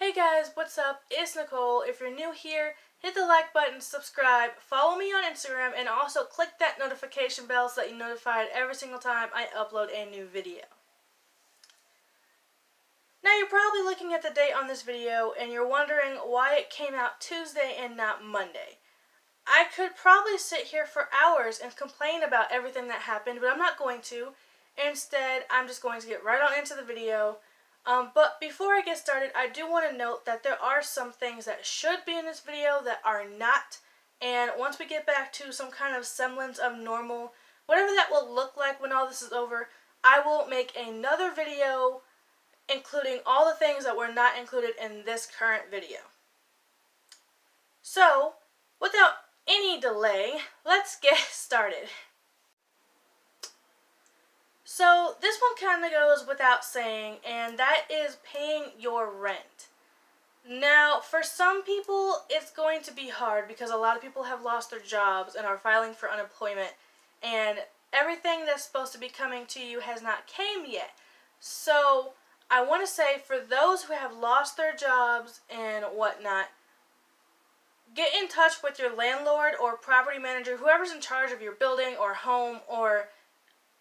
Hey guys, what's up? It's Nicole. If you're new here, hit the like button, subscribe, follow me on Instagram, and also click that notification bell so that you're notified every single time I upload a new video. Now you're probably looking at the date on this video and you're wondering why it came out Tuesday and not Monday. I could probably sit here for hours and complain about everything that happened, but I'm not going to. Instead, I'm just going to get right on into the video. But before I get started, I do want to note that there are some things that should be in this video that are not. And once we get back to some kind of semblance of normal, whatever that will look like when all this is over, I will make another video including all the things that were not included in this current video. So, without any delay, let's get started. So this one kind of goes without saying, and that is paying your rent. Now, for some people, it's going to be hard because a lot of people have lost their jobs and are filing for unemployment, and everything that's supposed to be coming to you has not came yet. So I want to say, for those who have lost their jobs and whatnot, get in touch with your landlord or property manager, whoever's in charge of your building or home, or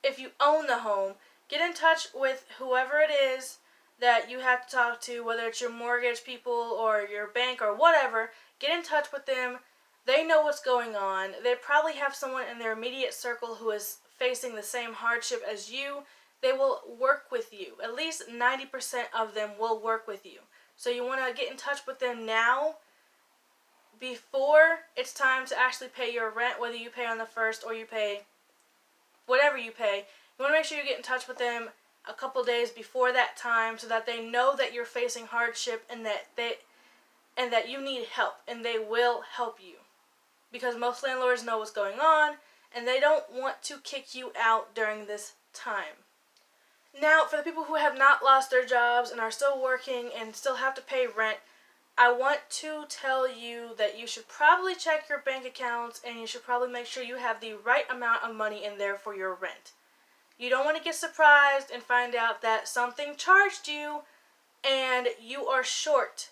if you own the home, get in touch with whoever it is that you have to talk to, whether it's your mortgage people or your bank or whatever. Get in touch with them. They know what's going on. They probably have someone in their immediate circle who is facing the same hardship as you. They will work with you. At least 90% of them will work with you. So you want to get in touch with them now before it's time to actually pay your rent, whether you pay on the 1st or you pay whatever you pay. You want to make sure you get in touch with them a couple days before that time so that they know that you're facing hardship and that you need help, and they will help you. Because most landlords know what's going on and they don't want to kick you out during this time. Now, for the people who have not lost their jobs and are still working and still have to pay rent, I want to tell you that you should probably check your bank accounts, and you should probably make sure you have the right amount of money in there for your rent. You don't want to get surprised and find out that something charged you and you are short.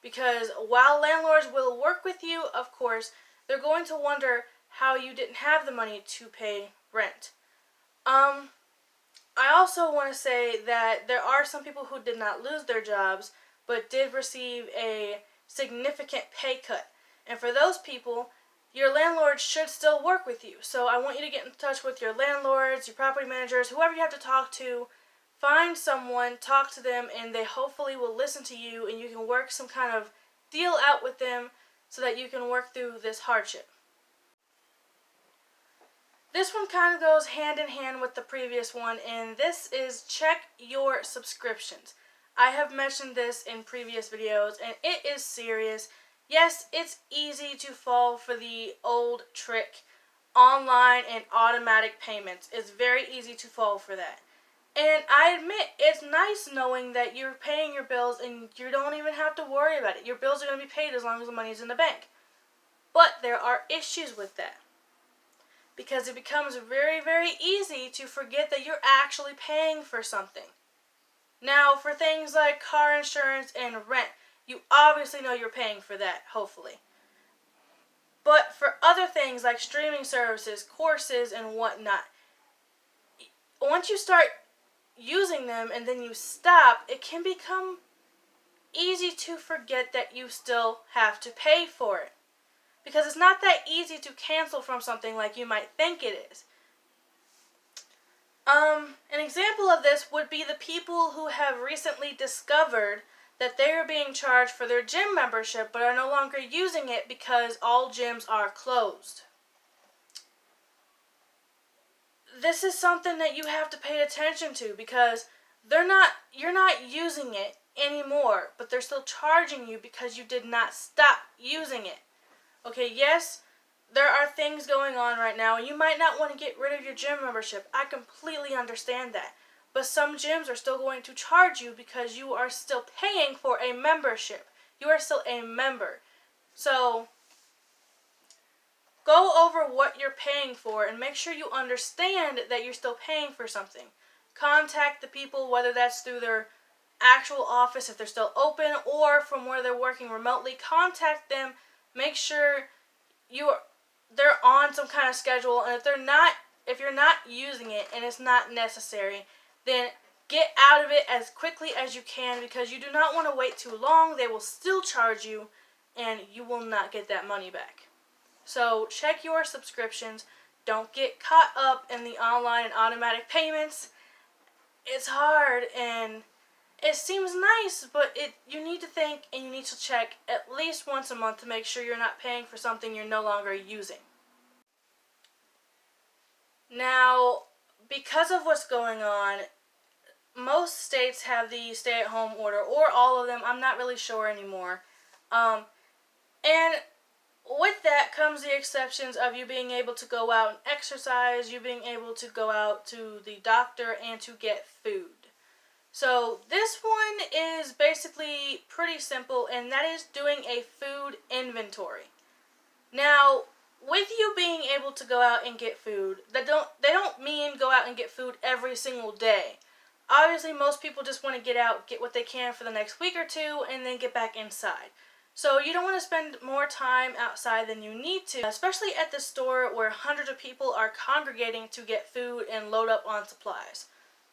Because while landlords will work with you, of course, they're going to wonder how you didn't have the money to pay rent. I also want to say that there are some people who did not lose their jobs but did receive a significant pay cut. And for those people, your landlord should still work with you. So I want you to get in touch with your landlords, your property managers, whoever you have to talk to. Find someone, talk to them, and they hopefully will listen to you, and you can work some kind of deal out with them so that you can work through this hardship. This one kind of goes hand in hand with the previous one, and this is check your subscriptions. I have mentioned this in previous videos, and it is serious. Yes, it's easy to fall for the old trick, online and automatic payments. It's very easy to fall for that. And I admit, it's nice knowing that you're paying your bills and you don't even have to worry about it. Your bills are going to be paid as long as the money's in the bank. But there are issues with that, because it becomes very, very easy to forget that you're actually paying for something. Now, for things like car insurance and rent, you obviously know you're paying for that, hopefully. But for other things like streaming services, courses, and whatnot, once you start using them and then you stop, it can become easy to forget that you still have to pay for it. Because it's not that easy to cancel from something like you might think it is. An example of this would be the people who have recently discovered that they are being charged for their gym membership but are no longer using it because all gyms are closed. This is something that you have to pay attention to, because you're not using it anymore, but they're still charging you because you did not stop using it. Okay, yes, there are things going on right now, and you might not want to get rid of your gym membership. I completely understand that. But some gyms are still going to charge you because you are still paying for a membership. You are still a member. So go over what you're paying for and make sure you understand that you're still paying for something. Contact the people, whether that's through their actual office if they're still open, or from where they're working remotely. Contact them. Make sure they're on some kind of schedule, and if you're not using it and it's not necessary, then get out of it as quickly as you can, because you do not want to wait too long. They will still charge you and you will not get that money back. So check your subscriptions. Don't get caught up in the online and automatic payments. It's hard and it seems nice, but you need to think and you need to check at least once a month to make sure you're not paying for something you're no longer using. Now, because of what's going on, most states have the stay-at-home order, or all of them. I'm not really sure anymore. And with that comes the exceptions of you being able to go out and exercise, you being able to go out to the doctor, and to get food. So this one is basically pretty simple, and that is doing a food inventory. Now, with you being able to go out and get food, they don't mean go out and get food every single day. Obviously, most people just want to get out, get what they can for the next week or two, and then get back inside. So you don't want to spend more time outside than you need to, especially at the store where hundreds of people are congregating to get food and load up on supplies.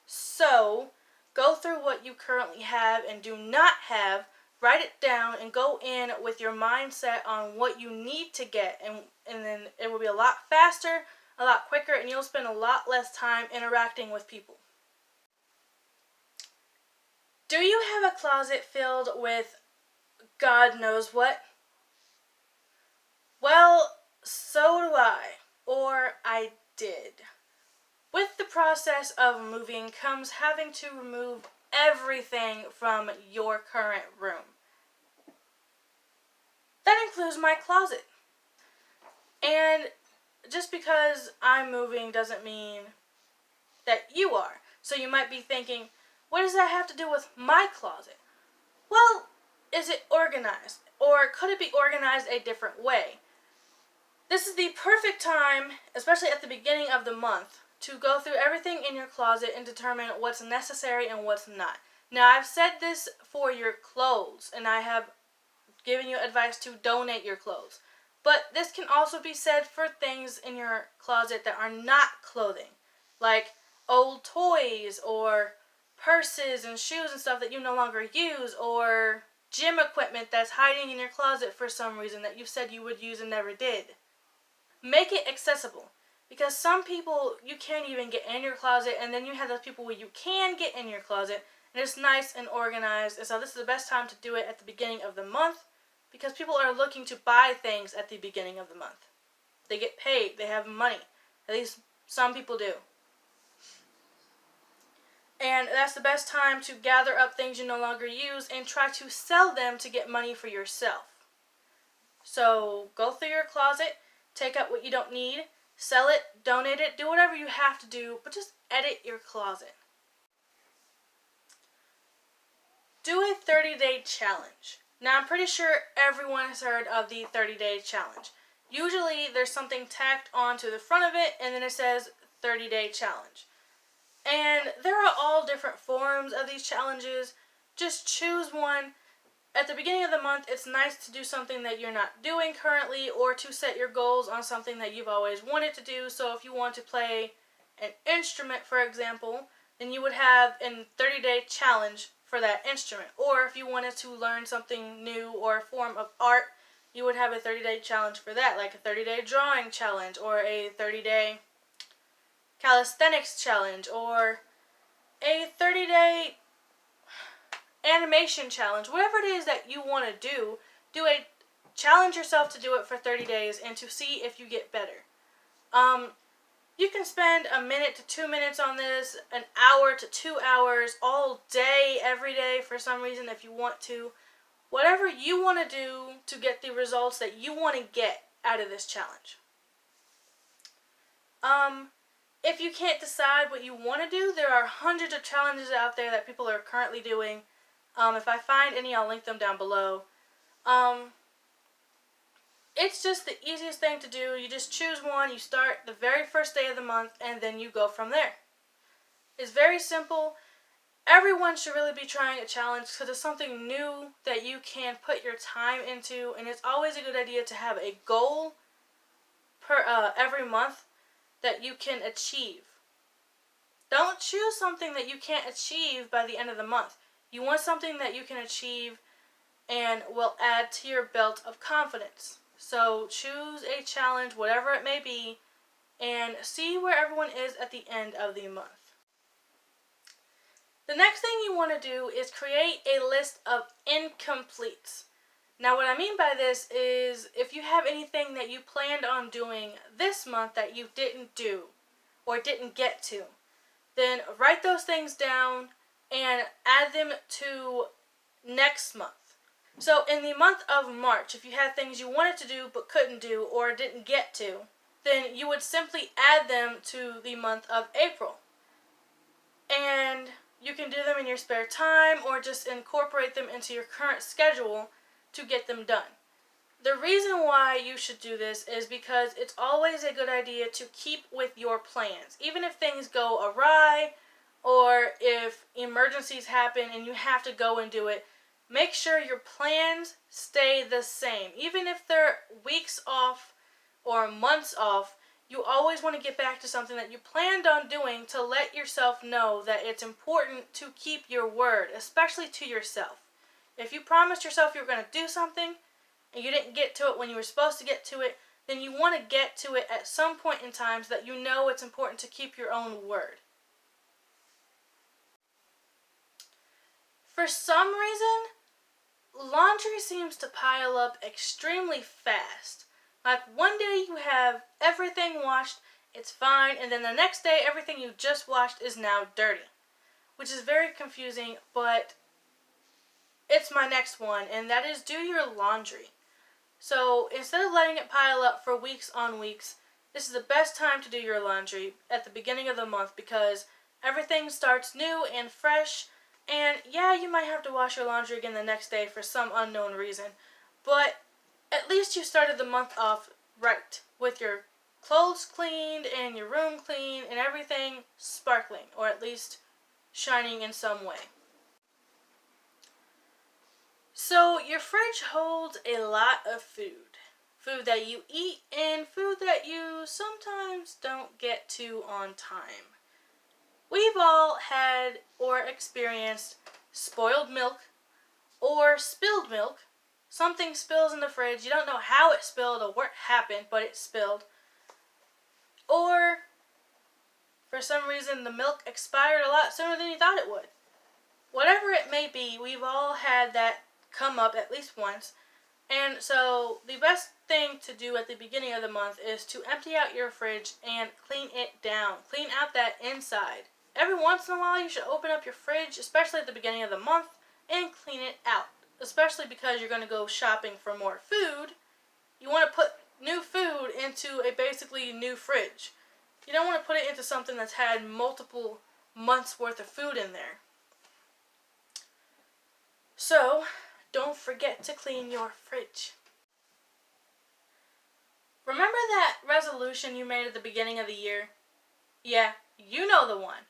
So go through what you currently have and do not have, write it down, and go in with your mindset on what you need to get, and then it will be a lot faster, a lot quicker, and you'll spend a lot less time interacting with people. Do you have a closet filled with God knows what? Well, so do I, or I did. With the process of moving comes having to remove everything from your current room. That includes my closet. And just because I'm moving doesn't mean that you are. So you might be thinking, what does that have to do with my closet? Well, is it organized? Or could it be organized a different way? This is the perfect time, especially at the beginning of the month, to go through everything in your closet and determine what's necessary and what's not. Now, I've said this for your clothes, and I have given you advice to donate your clothes. But this can also be said for things in your closet that are not clothing, like old toys or purses and shoes and stuff that you no longer use, or gym equipment that's hiding in your closet for some reason that you said you would use and never did. Make it accessible, because some people you can't even get in your closet, and then you have those people where you can get in your closet and it's nice and organized. And so this is the best time to do it at the beginning of the month, because people are looking to buy things at the beginning of the month. They get paid, they have money. At least some people do. And that's the best time to gather up things you no longer use and try to sell them to get money for yourself. So go through your closet, take out what you don't need, sell it, donate it, do whatever you have to do, but just edit your closet. Do a 30-day challenge. Now, I'm pretty sure everyone has heard of the 30-day challenge. Usually, there's something tacked onto the front of it, and then it says 30-day challenge. And there are all different forms of these challenges. Just choose one. At the beginning of the month, it's nice to do something that you're not doing currently, or to set your goals on something that you've always wanted to do. So if you want to play an instrument, for example, then you would have a 30-day challenge for that instrument. Or if you wanted to learn something new or a form of art, you would have a 30-day challenge for that, like a 30-day drawing challenge, or a 30-day calisthenics challenge, or a 30-day animation challenge. Whatever it is that you want to do a challenge yourself to do it for 30 days and to see if you get better. You can spend a minute to 2 minutes on this, an hour to 2 hours, all day, every day for some reason if you want to. Whatever you want to do to get the results that you want to get out of this challenge. If you can't decide what you want to do, there are hundreds of challenges out there that people are currently doing. If I find any, I'll link them down below. It's just the easiest thing to do. You just choose one, you start the very first day of the month, and then you go from there. It's very simple. everyone should really be trying a challenge because it's something new that you can put your time into, and it's always a good idea to have a goal every month that you can achieve. Don't choose something that you can't achieve by the end of the month. You want something that you can achieve and will add to your belt of confidence. So choose a challenge, whatever it may be, and see where everyone is at the end of the month. The next thing you want to do is create a list of incompletes. Now what I mean by this is if you have anything that you planned on doing this month that you didn't do or didn't get to, then write those things down and add them to next month. So in the month of March, if you had things you wanted to do but couldn't do or didn't get to, then you would simply add them to the month of April. And you can do them in your spare time or just incorporate them into your current schedule to get them done. The reason why you should do this is because it's always a good idea to keep with your plans. Even if things go awry or if emergencies happen and you have to go and do it, make sure your plans stay the same. Even if they're weeks off or months off, you always want to get back to something that you planned on doing to let yourself know that it's important to keep your word, especially to yourself. If you promised yourself you were going to do something and you didn't get to it when you were supposed to get to it, then you want to get to it at some point in time so that you know it's important to keep your own word. For some reason, laundry seems to pile up extremely fast. Like one day you have everything washed, it's fine, and then the next day everything you just washed is now dirty, which is very confusing, but it's my next one, and that is do your laundry. So instead of letting it pile up for weeks on weeks, this is the best time to do your laundry at the beginning of the month because everything starts new and fresh, and yeah, you might have to wash your laundry again the next day for some unknown reason, but at least you started the month off right with your clothes cleaned and your room clean and everything sparkling, or at least shining in some way. So your fridge holds a lot of food. Food that you eat and food that you sometimes don't get to on time. We've all had or experienced spoiled milk or spilled milk. Something spills in the fridge, you don't know how it spilled or what happened, but it spilled. Or for some reason the milk expired a lot sooner than you thought it would. Whatever it may be, we've all had that come up at least once. And so the best thing to do at the beginning of the month is to empty out your fridge and clean it down. Clean out that inside. Every once in a while you should open up your fridge, especially at the beginning of the month, and clean it out. Especially because you're going to go shopping for more food. You want to put new food into a basically new fridge. You don't want to put it into something that's had multiple months worth of food in there. So, don't forget to clean your fridge. Remember that resolution you made at the beginning of the year? Yeah, you know the one.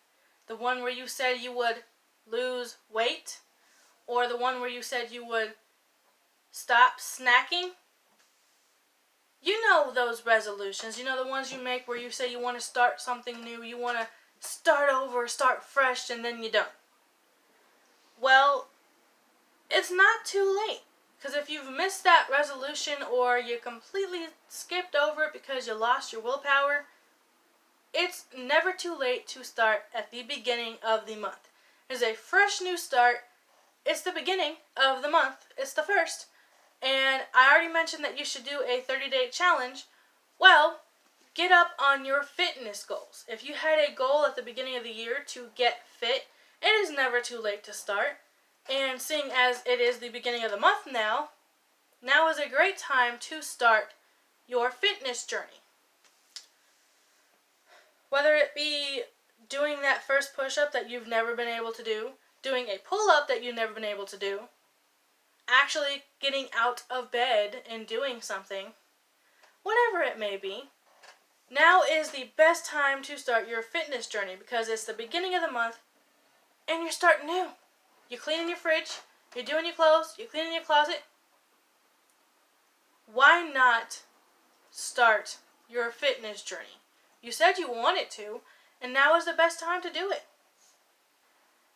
The one where you said you would lose weight? Or the one where you said you would stop snacking? You know those resolutions. You know the ones you make where you say you want to start something new. You want to start over, start fresh, and then you don't. Well, it's not too late. Because if you've missed that resolution or you completely skipped over it because you lost your willpower, it's never too late to start at the beginning of the month. It's a fresh new start. It's the beginning of the month. It's the first. And I already mentioned that you should do a 30-day challenge. Well, get up on your fitness goals. If you had a goal at the beginning of the year to get fit, it is never too late to start. And seeing as it is the beginning of the month now is a great time to start your fitness journey. Whether it be doing that first push-up that you've never been able to do, doing a pull-up that you've never been able to do, actually getting out of bed and doing something, whatever it may be, now is the best time to start your fitness journey because it's the beginning of the month and you're starting new. You're cleaning your fridge, you're doing your clothes, you're cleaning your closet. Why not start your fitness journey? You said you wanted to, and now is the best time to do it.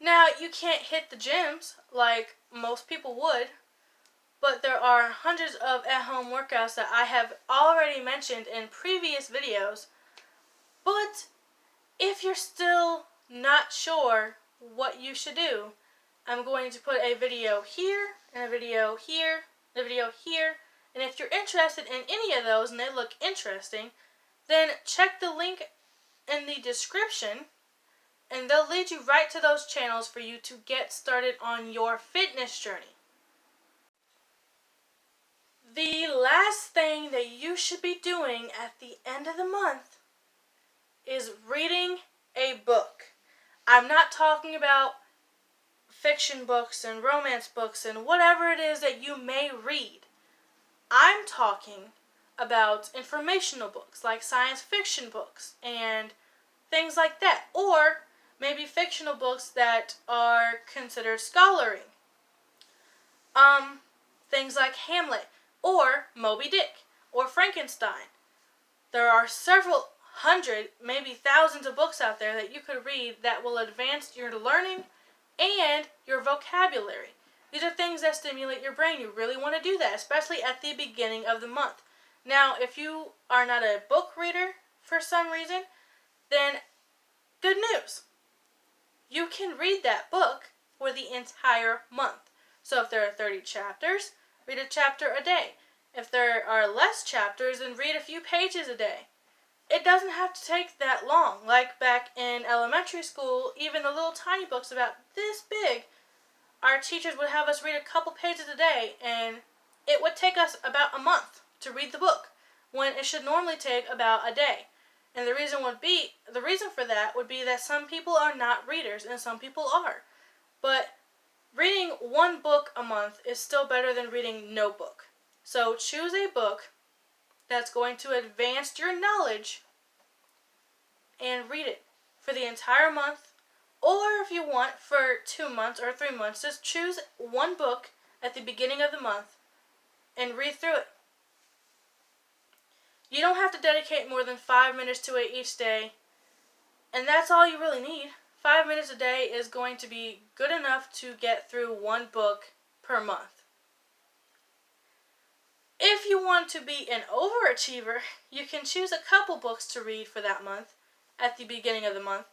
Now, you can't hit the gyms like most people would, but there are hundreds of at-home workouts that I have already mentioned in previous videos. But if you're still not sure what you should do, I'm going to put a video here, and a video here, and a video here. And if you're interested in any of those and they look interesting, then check the link in the description and they'll lead you right to those channels for you to get started on your fitness journey. The last thing that you should be doing at the end of the month is reading a book. I'm not talking about fiction books and romance books and whatever it is that you may read. I'm talking about informational books like science fiction books and things like that, or maybe fictional books that are considered scholarly. Things like Hamlet or Moby Dick or Frankenstein. There are several hundred, maybe thousands of books out there that you could read that will advance your learning and your vocabulary. These are things that stimulate your brain. You really want to do that, especially at the beginning of the month. Now, if you are not a book reader for some reason, then good news. You can read that book for the entire month. So if there are 30 chapters, read a chapter a day. If there are less chapters, then read a few pages a day. It doesn't have to take that long. Like back in elementary school, even the little tiny books about this big, our teachers would have us read a couple pages a day, and it would take us about a month to read the book, when it should normally take about a day. And the reason for that would be that some people are not readers and some people are. But reading one book a month is still better than reading no book. So choose a book that's going to advance your knowledge and read it for the entire month. Or if you want for 2 months or 3 months, just choose one book at the beginning of the month and read through it. You don't have to dedicate more than 5 minutes to it each day, and that's all you really need. 5 minutes a day is going to be good enough to get through one book per month. If you want to be an overachiever, you can choose a couple books to read for that month at the beginning of the month.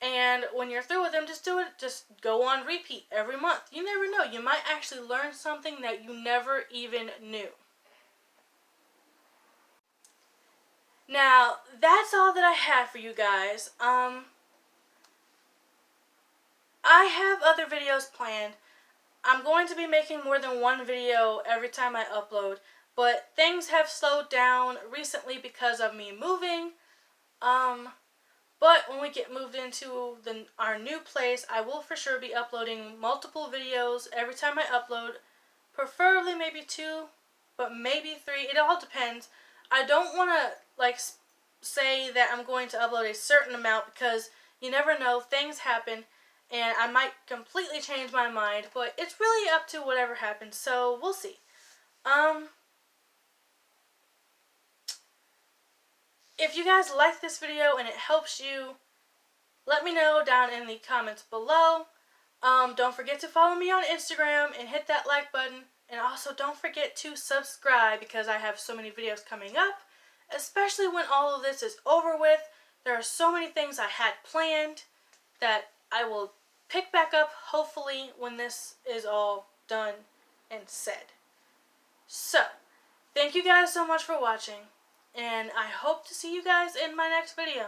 And when you're through with them, just do it. Just go on repeat every month. You never know. You might actually learn something that you never even knew. Now, that's all that I have for you guys. I have other videos planned. I'm going to be making more than one video every time I upload, but things have slowed down recently because of me moving. But when we get moved into our new place, I will for sure be uploading multiple videos every time I upload. Preferably maybe 2, but maybe 3. It all depends. I don't want to say that I'm going to upload a certain amount because you never know. Things happen and I might completely change my mind, but it's really up to whatever happens. So we'll see. If you guys like this video and it helps you, let me know down in the comments below. Don't forget to follow me on Instagram and hit that like button. And also don't forget to subscribe because I have so many videos coming up. Especially when all of this is over with. There are so many things I had planned that I will pick back up hopefully when this is all done and said. So, thank you guys so much for watching. And I hope to see you guys in my next video.